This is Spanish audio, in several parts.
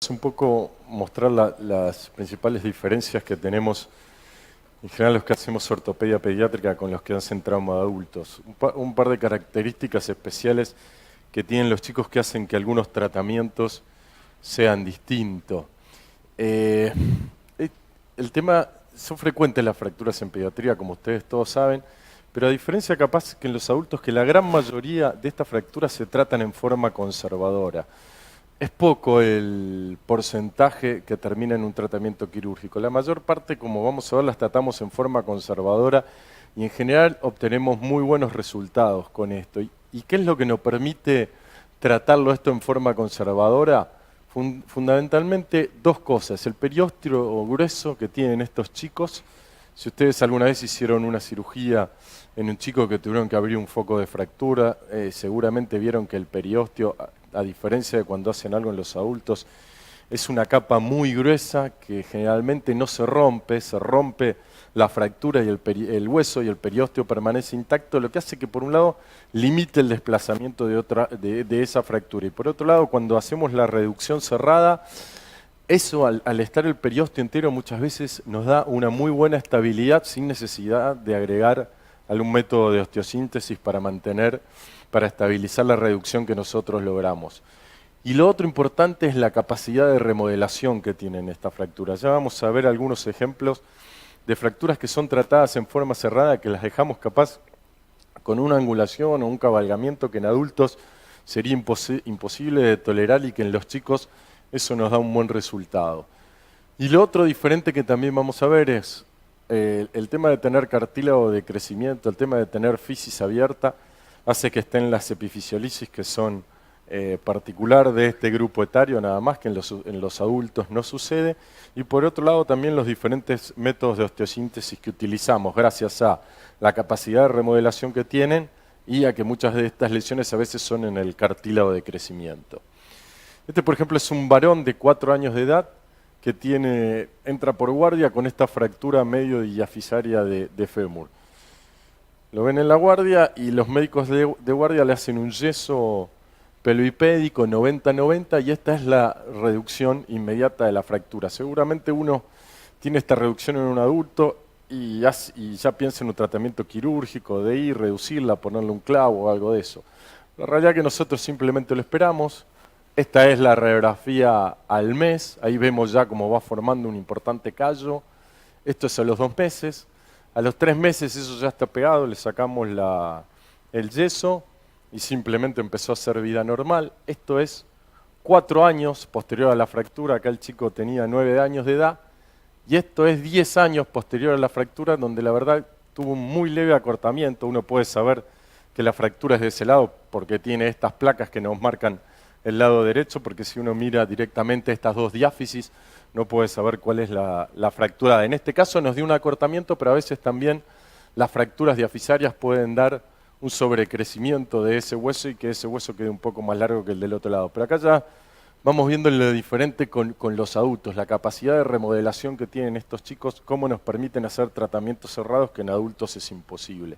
Un poco mostrar las principales diferencias que tenemos en general los que hacemos ortopedia pediátrica con los que hacen trauma de adultos. Un par de características especiales que tienen los chicos que hacen que algunos tratamientos sean distintos. El tema, son frecuentes las fracturas en pediatría, como ustedes todos saben, pero a diferencia capaz que en los adultos, que la gran mayoría de estas fracturas se tratan en forma conservadora. Es poco el porcentaje que termina en un tratamiento quirúrgico. La mayor parte, como vamos a ver, las tratamos en forma conservadora y en general obtenemos muy buenos resultados con esto. ¿Y qué es lo que nos permite tratarlo esto en forma conservadora? Fundamentalmente dos cosas. El periósteo grueso que tienen estos chicos. Si ustedes alguna vez hicieron una cirugía en un chico que tuvieron que abrir un foco de fractura, seguramente vieron que el periósteo, a diferencia de cuando hacen algo en los adultos, es una capa muy gruesa que generalmente no se rompe la fractura y el hueso y el periósteo permanece intacto, lo que hace que por un lado limite el desplazamiento de esa fractura y por otro lado cuando hacemos la reducción cerrada, eso al estar el periósteo entero muchas veces nos da una muy buena estabilidad sin necesidad de agregar algún método de osteosíntesis para estabilizar la reducción que nosotros logramos. Y lo otro importante es la capacidad de remodelación que tienen estas fracturas. Ya vamos a ver algunos ejemplos de fracturas que son tratadas en forma cerrada, que las dejamos capaz con una angulación o un cabalgamiento que en adultos sería imposible de tolerar y que en los chicos eso nos da un buen resultado. Y lo otro diferente que también vamos a ver es el tema de tener cartílago de crecimiento, el tema de tener fisis abierta, hace que estén las epifisiolisis que son particular de este grupo etario, nada más que en los adultos no sucede. Y por otro lado también los diferentes métodos de osteosíntesis que utilizamos, gracias a la capacidad de remodelación que tienen y a que muchas de estas lesiones a veces son en el cartílago de crecimiento. Este, por ejemplo, es un varón de 4 años de edad que entra por guardia con esta fractura medio diafisaria de fémur. Lo ven en la guardia y los médicos de guardia le hacen un yeso pelvipédico 90-90 y esta es la reducción inmediata de la fractura. Seguramente uno tiene esta reducción en un adulto y ya piensa en un tratamiento quirúrgico, de ir, reducirla, ponerle un clavo o algo de eso. La realidad es que nosotros simplemente lo esperamos. Esta es la radiografía al mes, ahí vemos ya cómo va formando un importante callo. Esto es a los 2 meses. A los 3 meses eso ya está pegado, le sacamos el yeso y simplemente empezó a hacer vida normal. Esto es 4 años posterior a la fractura, acá el chico tenía 9 años de edad, y esto es 10 años posterior a la fractura, donde la verdad tuvo un muy leve acortamiento. Uno puede saber que la fractura es de ese lado porque tiene estas placas que nos marcan el lado derecho, porque si uno mira directamente estas dos diáfisis, no puede saber cuál es la fractura. En este caso nos dio un acortamiento, pero a veces también las fracturas diafisarias pueden dar un sobrecrecimiento de ese hueso y que ese hueso quede un poco más largo que el del otro lado. Pero acá ya vamos viendo lo diferente con los adultos, la capacidad de remodelación que tienen estos chicos, cómo nos permiten hacer tratamientos cerrados que en adultos es imposible.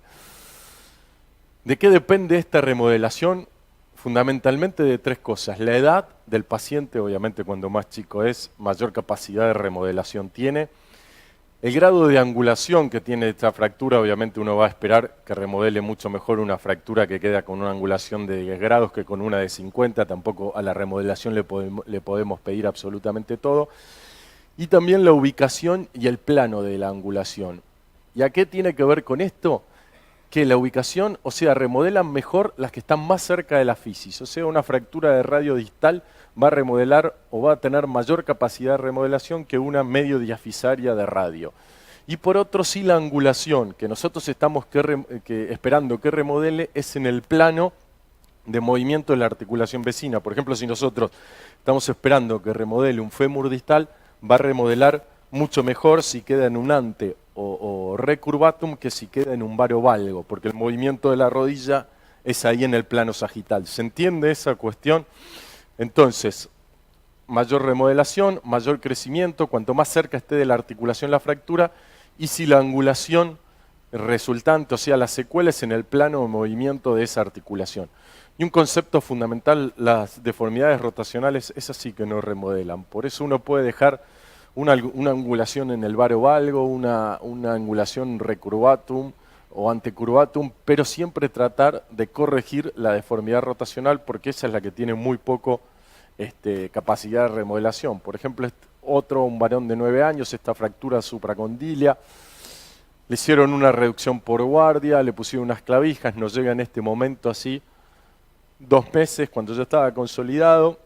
¿De qué depende esta remodelación? Fundamentalmente de 3 cosas. La edad del paciente, obviamente cuando más chico es, mayor capacidad de remodelación tiene. El grado de angulación que tiene esta fractura, obviamente uno va a esperar que remodele mucho mejor una fractura que queda con una angulación de 10 grados que con una de 50, tampoco a la remodelación le podemos pedir absolutamente todo. Y también la ubicación y el plano de la angulación. ¿Y a qué tiene que ver con esto? Que la ubicación, o sea, remodelan mejor las que están más cerca de la fisis. O sea, una fractura de radio distal va a remodelar o va a tener mayor capacidad de remodelación que una medio diafisaria de radio. Y por otro, sí, la angulación, que nosotros estamos esperando que remodele, es en el plano de movimiento de la articulación vecina. Por ejemplo, si nosotros estamos esperando que remodele un fémur distal, va a remodelar mucho mejor si queda en un ante o recurvatum que si queda en un varovalgo, porque el movimiento de la rodilla es ahí en el plano sagital. ¿Se entiende esa cuestión? Entonces, mayor remodelación, mayor crecimiento, cuanto más cerca esté de la articulación la fractura, y si la angulación resultante, o sea, la secuela es en el plano de movimiento de esa articulación. Y un concepto fundamental, las deformidades rotacionales, esas sí que no remodelan. Por eso uno puede dejar una angulación en el varo valgo, una angulación recurvatum o antecurvatum, pero siempre tratar de corregir la deformidad rotacional porque esa es la que tiene muy poco capacidad de remodelación. Por ejemplo, un varón de 9 años, esta fractura supracondilia, le hicieron una reducción por guardia, le pusieron unas clavijas, nos llega en este momento así, 2 meses cuando ya estaba consolidado,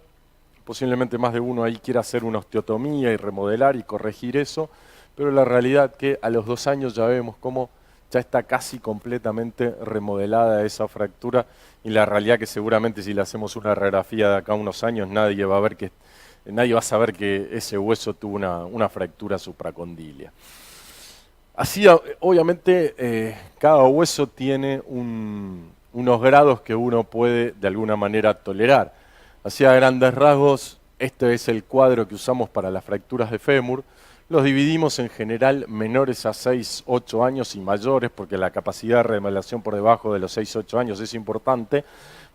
posiblemente más de uno ahí quiera hacer una osteotomía y remodelar y corregir eso, pero la realidad que a los 2 años ya vemos cómo ya está casi completamente remodelada esa fractura y la realidad que seguramente si le hacemos una radiografía de acá a unos años nadie va a saber que ese hueso tuvo una fractura supracondilia. Así, obviamente, cada hueso tiene unos grados que uno puede de alguna manera tolerar. Así, a grandes rasgos, este es el cuadro que usamos para las fracturas de fémur. Los dividimos en general menores a 6, 8 años y mayores, porque la capacidad de remodelación por debajo de los 6, 8 años es importante.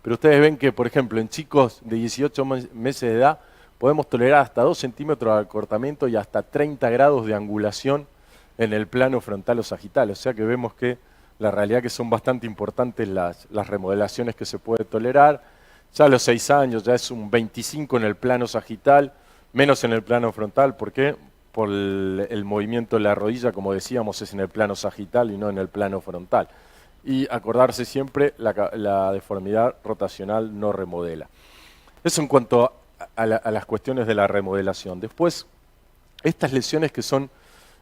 Pero ustedes ven que, por ejemplo, en chicos de 18 meses de edad, podemos tolerar hasta 2 centímetros de acortamiento y hasta 30 grados de angulación en el plano frontal o sagital. O sea que vemos que la realidad que son bastante importantes las remodelaciones que se puede tolerar. Ya a los 6 años ya es un 25 en el plano sagital, menos en el plano frontal. ¿Por qué? Por el movimiento de la rodilla, como decíamos, es en el plano sagital y no en el plano frontal. Y acordarse siempre, la deformidad rotacional no remodela. Eso en cuanto a las cuestiones de la remodelación. Después, estas lesiones que son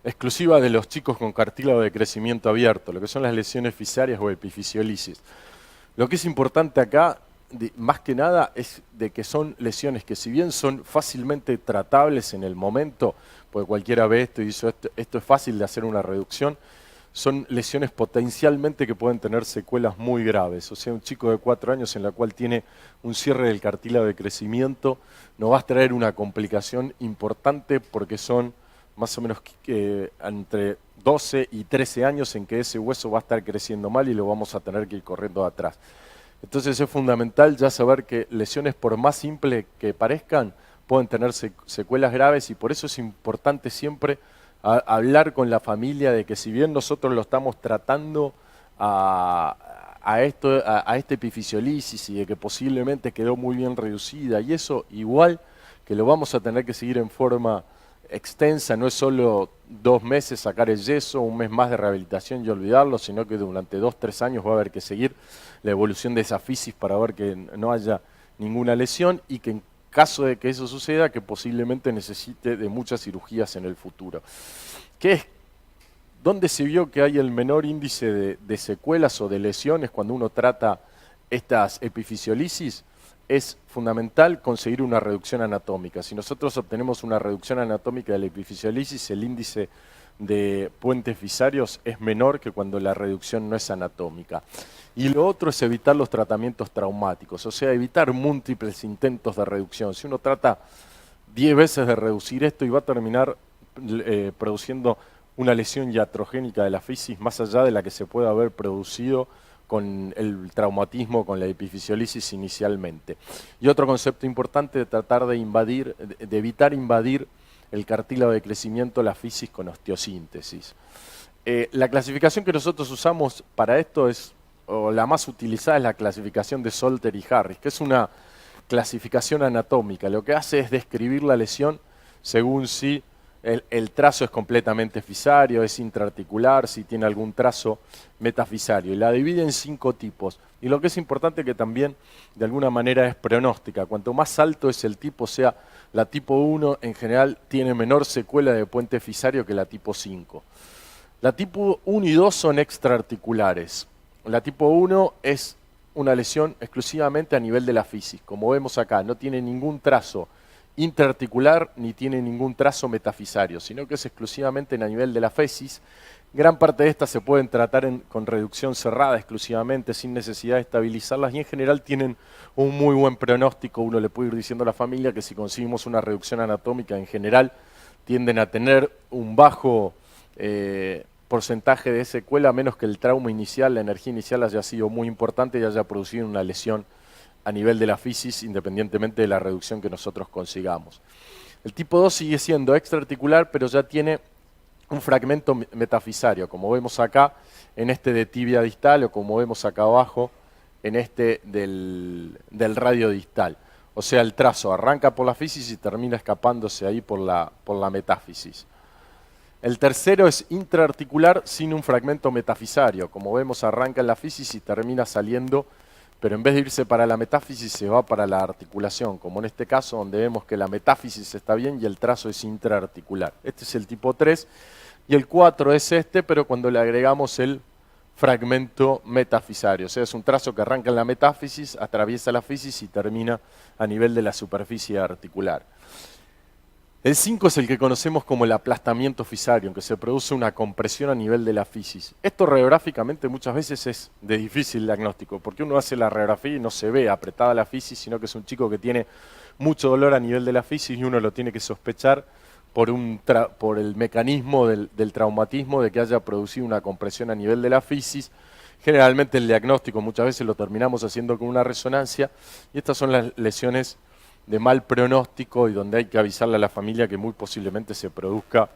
exclusivas de los chicos con cartílago de crecimiento abierto, lo que son las lesiones fisarias o epifisiolisis. Lo que es importante acá, más que nada, es de que son lesiones que si bien son fácilmente tratables en el momento, porque cualquiera ve esto y dice esto es fácil de hacer una reducción, son lesiones potencialmente que pueden tener secuelas muy graves. O sea, un chico de 4 años en la cual tiene un cierre del cartílago de crecimiento nos va a traer una complicación importante porque son más o menos entre 12 y 13 años en que ese hueso va a estar creciendo mal y lo vamos a tener que ir corriendo de atrás. Entonces es fundamental ya saber que lesiones, por más simples que parezcan, pueden tener secuelas graves y por eso es importante siempre hablar con la familia de que si bien nosotros lo estamos tratando a esta epifisiolisis y de que posiblemente quedó muy bien reducida y eso igual que lo vamos a tener que seguir en forma extensa, no es solo 2 meses sacar el yeso, 1 mes más de rehabilitación y olvidarlo, sino que durante 2, 3 años va a haber que seguir la evolución de esa fisis para ver que no haya ninguna lesión y que en caso de que eso suceda, que posiblemente necesite de muchas cirugías en el futuro. ¿Dónde se vio que hay el menor índice de secuelas o de lesiones cuando uno trata estas epifisiolisis? Es fundamental conseguir una reducción anatómica. Si nosotros obtenemos una reducción anatómica de la epifisiolisis, el índice de puentes fisarios es menor que cuando la reducción no es anatómica. Y lo otro es evitar los tratamientos traumáticos, o sea, evitar múltiples intentos de reducción. Si uno trata 10 veces de reducir esto y va a terminar produciendo una lesión iatrogénica de la fisis más allá de la que se puede haber producido con el traumatismo, con la epifisiolisis inicialmente. Y otro concepto importante de tratar de evitar invadir el cartílago de crecimiento, la fisis con osteosíntesis. La clasificación que nosotros usamos para esto o la más utilizada es la clasificación de Solter y Harris, que es una clasificación anatómica. Lo que hace es describir la lesión según si el trazo es completamente fisario, es intraarticular, si tiene algún trazo metafisario. Y la divide en 5 tipos. Y lo que es importante que también de alguna manera es pronóstica. Cuanto más alto es el tipo, o sea, la tipo 1 en general tiene menor secuela de puente fisario que la tipo 5. La tipo 1 y 2 son extraarticulares. La tipo 1 es una lesión exclusivamente a nivel de la fisis. Como vemos acá, no tiene ningún trazo intraarticular ni tiene ningún trazo metafisario, sino que es exclusivamente a nivel de la fisis. Gran parte de estas se pueden tratar con reducción cerrada exclusivamente, sin necesidad de estabilizarlas, y en general tienen un muy buen pronóstico. Uno le puede ir diciendo a la familia que si conseguimos una reducción anatómica, en general tienden a tener un bajo porcentaje de secuela, a menos que el trauma inicial, la energía inicial haya sido muy importante y haya producido una lesión a nivel de la fisis, independientemente de la reducción que nosotros consigamos. El tipo 2 sigue siendo extraarticular, pero ya tiene un fragmento metafisario, como vemos acá en este de tibia distal o como vemos acá abajo en este del radio distal. O sea, el trazo arranca por la fisis y termina escapándose ahí por la metáfisis. El tercero es intraarticular sin un fragmento metafisario. Como vemos, arranca en la fisis y termina saliendo, pero en vez de irse para la metáfisis se va para la articulación, como en este caso donde vemos que la metáfisis está bien y el trazo es intraarticular. Este es el tipo 3 y el 4 es este, pero cuando le agregamos el fragmento metafisario, o sea, es un trazo que arranca en la metáfisis, atraviesa la fisis y termina a nivel de la superficie articular. El 5 es el que conocemos como el aplastamiento fisario, en que se produce una compresión a nivel de la fisis. Esto radiográficamente muchas veces es de difícil diagnóstico, porque uno hace la radiografía y no se ve apretada la fisis, sino que es un chico que tiene mucho dolor a nivel de la fisis y uno lo tiene que sospechar por el mecanismo del traumatismo de que haya producido una compresión a nivel de la fisis. Generalmente el diagnóstico muchas veces lo terminamos haciendo con una resonancia y estas son las lesiones de mal pronóstico y donde hay que avisarle a la familia que muy posiblemente se produzca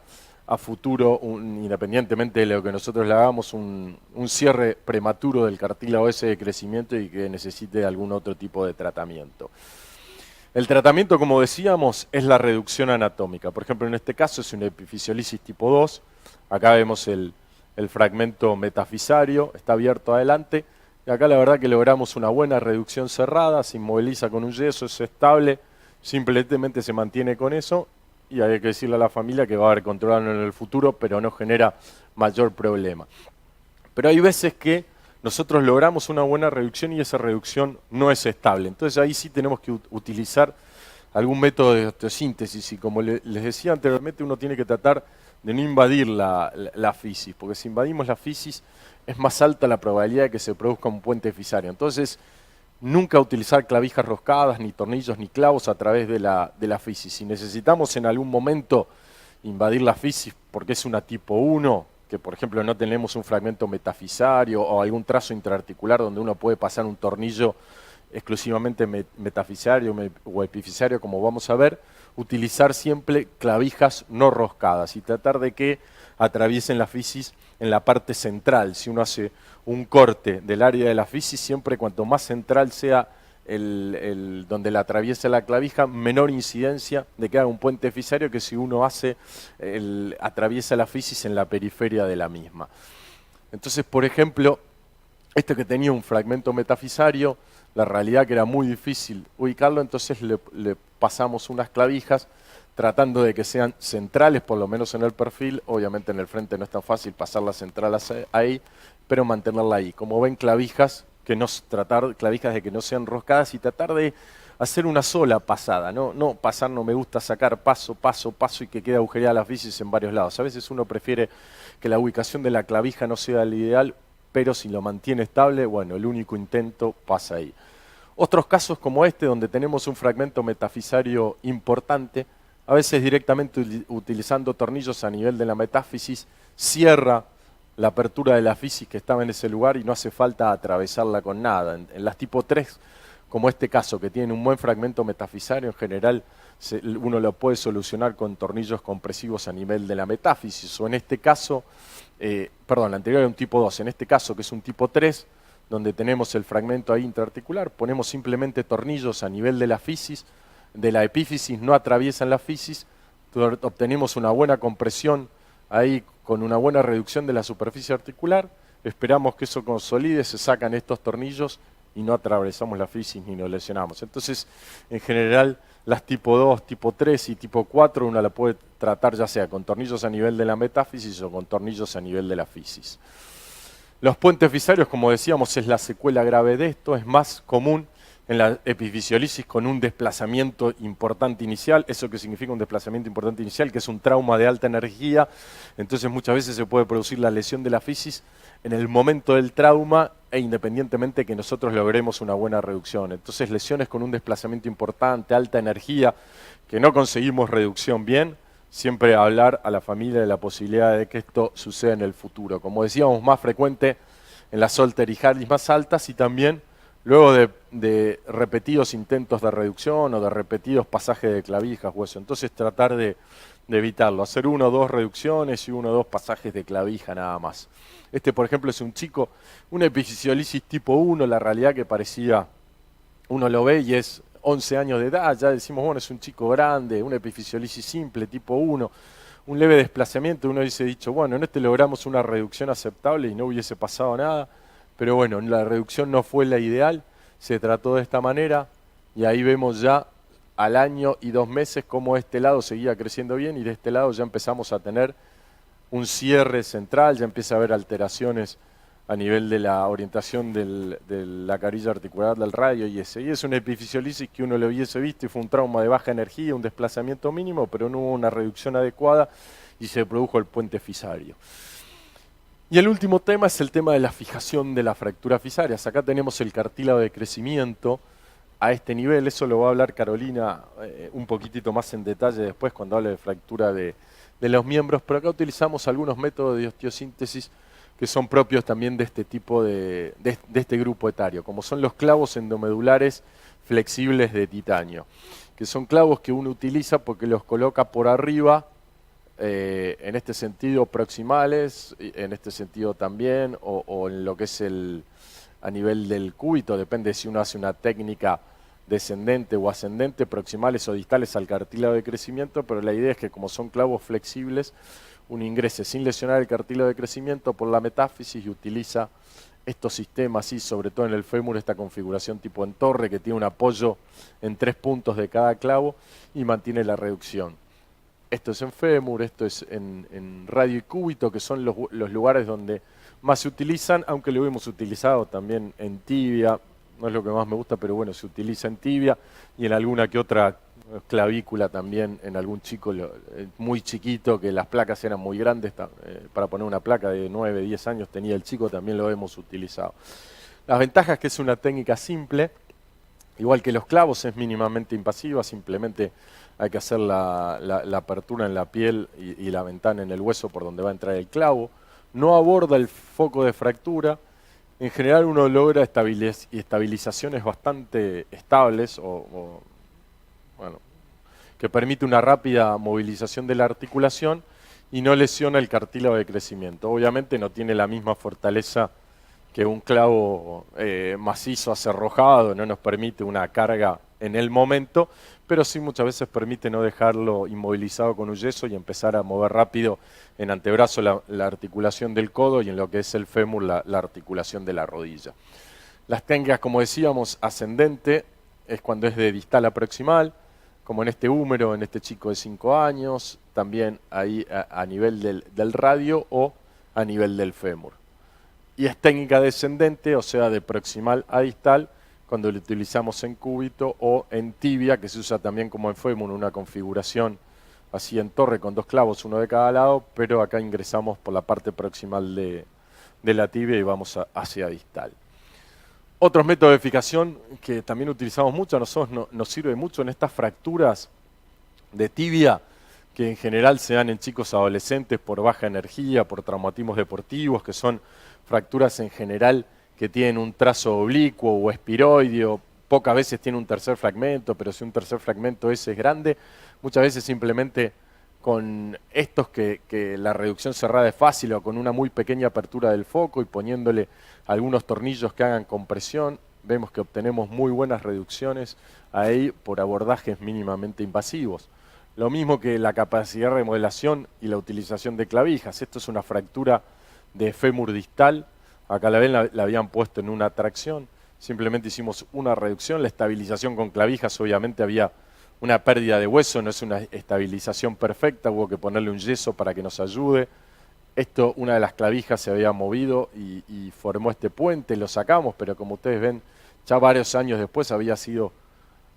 a futuro, independientemente de lo que nosotros le hagamos, un cierre prematuro del cartílago ese de crecimiento y que necesite algún otro tipo de tratamiento. El tratamiento, como decíamos, es la reducción anatómica. Por ejemplo, en este caso es una epifisiolisis tipo 2. Acá vemos el fragmento metafisario, está abierto adelante. Y acá la verdad que logramos una buena reducción cerrada, se inmoviliza con un yeso, es estable, simplemente se mantiene con eso y hay que decirle a la familia que va a haber controlado en el futuro, pero no genera mayor problema. Pero hay veces que nosotros logramos una buena reducción y esa reducción no es estable. Entonces ahí sí tenemos que utilizar algún método de osteosíntesis y como les decía anteriormente, uno tiene que tratar de no invadir la fisis, porque si invadimos la fisis es más alta la probabilidad de que se produzca un puente fisario. Entonces, nunca utilizar clavijas roscadas, ni tornillos, ni clavos a través de la fisis. Si necesitamos en algún momento invadir la fisis porque es una tipo 1, que por ejemplo no tenemos un fragmento metafisario o algún trazo intraarticular donde uno puede pasar un tornillo exclusivamente metafisario o epifisario, como vamos a ver, utilizar siempre clavijas no roscadas y tratar de que atraviesen la fisis en la parte central. Si uno hace un corte del área de la fisis, siempre cuanto más central sea donde la atraviesa la clavija, menor incidencia de que haga un puente fisario que si uno atraviesa la fisis en la periferia de la misma. Entonces, por ejemplo, este que tenía un fragmento metafisario, la realidad que era muy difícil ubicarlo, entonces le pasamos unas clavijas tratando de que sean centrales, por lo menos en el perfil. Obviamente en el frente no es tan fácil pasarlas centrales ahí, pero mantenerla ahí. Como ven, clavijas de que no sean roscadas y tratar de hacer una sola pasada, no pasar, no me gusta sacar paso y que quede agujereada la fisis en varios lados. A veces uno prefiere que la ubicación de la clavija no sea el ideal, pero si lo mantiene estable, bueno, el único intento pasa ahí. Otros casos como este, donde tenemos un fragmento metafisario importante, a veces directamente utilizando tornillos a nivel de la metáfisis, cierra la apertura de la fisis que estaba en ese lugar y no hace falta atravesarla con nada. En las tipo 3, como este caso, que tiene un buen fragmento metafisario, en general uno lo puede solucionar con tornillos compresivos a nivel de la metáfisis, o en este caso, el anterior era un tipo 2, en este caso que es un tipo 3, donde tenemos el fragmento ahí intraarticular, ponemos simplemente tornillos a nivel de la fisis, de la epífisis, no atraviesan la fisis, obtenemos una buena compresión ahí con una buena reducción de la superficie articular, esperamos que eso consolide, se sacan estos tornillos y no atravesamos la fisis ni nos lesionamos. Entonces, en general, las tipo 2, tipo 3 y tipo 4 uno la puede tratar ya sea con tornillos a nivel de la metáfisis o con tornillos a nivel de la fisis. Los puentes fisarios, como decíamos, es la secuela grave de esto, es más común en la epifisiolisis con un desplazamiento importante inicial. ¿Eso qué significa un desplazamiento importante inicial? Que es un trauma de alta energía, entonces muchas veces se puede producir la lesión de la fisis en el momento del trauma e independientemente que nosotros logremos una buena reducción. Entonces lesiones con un desplazamiento importante, alta energía, que no conseguimos reducción bien, siempre hablar a la familia de la posibilidad de que esto suceda en el futuro. Como decíamos, más frecuente en las Solter y Harris más altas y también luego de repetidos intentos de reducción o de repetidos pasajes de clavijas o eso. Entonces tratar de evitarlo, hacer 1 o 2 reducciones y 1 o 2 pasajes de clavija nada más. Este, por ejemplo, es un chico, una epifisiolisis tipo 1, la realidad que parecía, uno lo ve y es 11 años de edad, ya decimos, bueno, es un chico grande, una epifisiolisis simple tipo 1, un leve desplazamiento, uno hubiese dicho, bueno, en este logramos una reducción aceptable y no hubiese pasado nada, pero bueno, la reducción no fue la ideal, se trató de esta manera y ahí vemos ya al año y 2 meses cómo este lado seguía creciendo bien y de este lado ya empezamos a tener un cierre central, ya empieza a haber alteraciones a nivel de la orientación de la carilla articular del radio y ese. Y es una epifisiolisis que uno lo hubiese visto y fue un trauma de baja energía, un desplazamiento mínimo, pero no hubo una reducción adecuada y se produjo el puente fisario. Y el último tema es el tema de la fijación de las fracturas fisarias. Acá tenemos el cartílago de crecimiento a este nivel, eso lo va a hablar Carolina un poquitito más en detalle después cuando hable de fractura de los miembros, pero acá utilizamos algunos métodos de osteosíntesis que son propios también de este tipo de este grupo etario, como son los clavos endomedulares flexibles de titanio, que son clavos que uno utiliza porque los coloca por arriba, en este sentido proximales, en este sentido también, o en lo que es a nivel del cúbito, depende si uno hace una técnica descendente o ascendente, proximales o distales al cartílago de crecimiento, pero la idea es que como son clavos flexibles, uno ingrese sin lesionar el cartílago de crecimiento por la metáfisis y utiliza estos sistemas, y sobre todo en el fémur, esta configuración tipo en torre que tiene un apoyo en 3 puntos de cada clavo y mantiene la reducción. Esto es en fémur, esto es en radio y cúbito, que son los lugares donde más se utilizan, aunque lo hemos utilizado también en tibia, no es lo que más me gusta, pero bueno, se utiliza en tibia y en alguna que otra clavícula también, en algún chico muy chiquito, que las placas eran muy grandes, para poner una placa de 9, 10 años tenía el chico, también lo hemos utilizado. Las ventajas es que es una técnica simple, igual que los clavos, es mínimamente invasiva, simplemente hay que hacer la apertura en la piel y la ventana en el hueso por donde va a entrar el clavo. No aborda el foco de fractura. En general uno logra estabilizaciones bastante estables bueno, que permite una rápida movilización de la articulación y no lesiona el cartílago de crecimiento. Obviamente no tiene la misma fortaleza que un clavo macizo acerrojado, no nos permite una carga en el momento, pero sí muchas veces permite no dejarlo inmovilizado con un yeso y empezar a mover rápido en antebrazo la articulación del codo y en lo que es el fémur la articulación de la rodilla. Las técnicas, como decíamos, ascendente es cuando es de distal a proximal, como en este húmero, en este chico de 5 años, también ahí a nivel del radio o a nivel del fémur. Y es técnica descendente, o sea, de proximal a distal, cuando lo utilizamos en cúbito o en tibia, que se usa también como en fémur, una configuración así en torre con 2 clavos, uno de cada lado, pero acá ingresamos por la parte proximal de la tibia y vamos hacia distal. Otros métodos de fijación que también utilizamos mucho, a nosotros nos sirve mucho en estas fracturas de tibia, que en general se dan en chicos adolescentes por baja energía, por traumatismos deportivos, que son fracturas en general que tienen un trazo oblicuo o espiroideo, pocas veces tiene un tercer fragmento, pero si un tercer fragmento ese es grande, muchas veces simplemente con estos que la reducción cerrada es fácil o con una muy pequeña apertura del foco y poniéndole algunos tornillos que hagan compresión, vemos que obtenemos muy buenas reducciones ahí por abordajes mínimamente invasivos. Lo mismo que la capacidad de remodelación y la utilización de clavijas. Esto es una fractura de fémur distal, acá la ven, la habían puesto en una tracción, simplemente hicimos una reducción, la estabilización con clavijas obviamente había una pérdida de hueso, no es una estabilización perfecta, hubo que ponerle un yeso para que nos ayude. Esto, una de las clavijas se había movido y formó este puente, lo sacamos, pero como ustedes ven, ya varios años después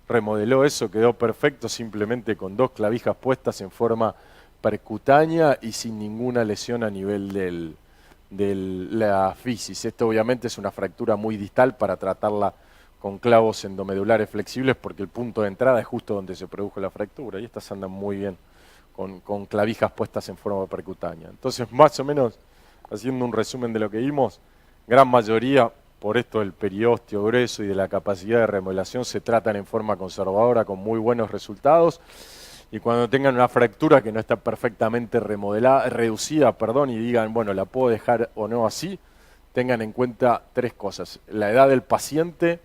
remodeló eso, quedó perfecto simplemente con 2 clavijas puestas en forma percutánea y sin ninguna lesión a nivel de la fisis. Esto obviamente es una fractura muy distal para tratarla con clavos endomedulares flexibles porque el punto de entrada es justo donde se produjo la fractura y estas andan muy bien con clavijas puestas en forma percutánea. Entonces, más o menos, haciendo un resumen de lo que vimos, gran mayoría por esto del periósteo grueso y de la capacidad de remodelación, se tratan en forma conservadora con muy buenos resultados. Y cuando tengan una fractura que no está perfectamente reducida, y digan, bueno, la puedo dejar o no así, tengan en cuenta tres cosas: la edad del paciente,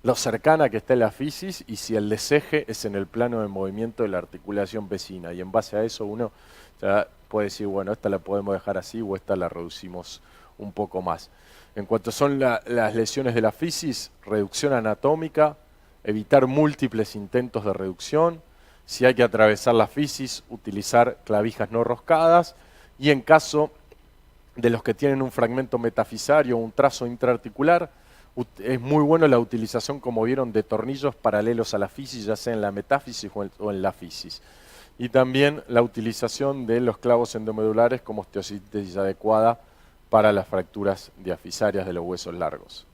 lo cercana que está la fisis y si el deseje es en el plano de movimiento de la articulación vecina. Y en base a eso uno ya puede decir, bueno, esta la podemos dejar así o esta la reducimos un poco más. En cuanto son las lesiones de la fisis, reducción anatómica, evitar múltiples intentos de reducción. Si hay que atravesar la fisis, utilizar clavijas no roscadas. Y en caso de los que tienen un fragmento metafisario o un trazo intraarticular, es muy bueno la utilización, como vieron, de tornillos paralelos a la fisis, ya sea en la metáfisis o en la fisis. Y también la utilización de los clavos endomedulares como osteosíntesis adecuada para las fracturas diafisarias de los huesos largos.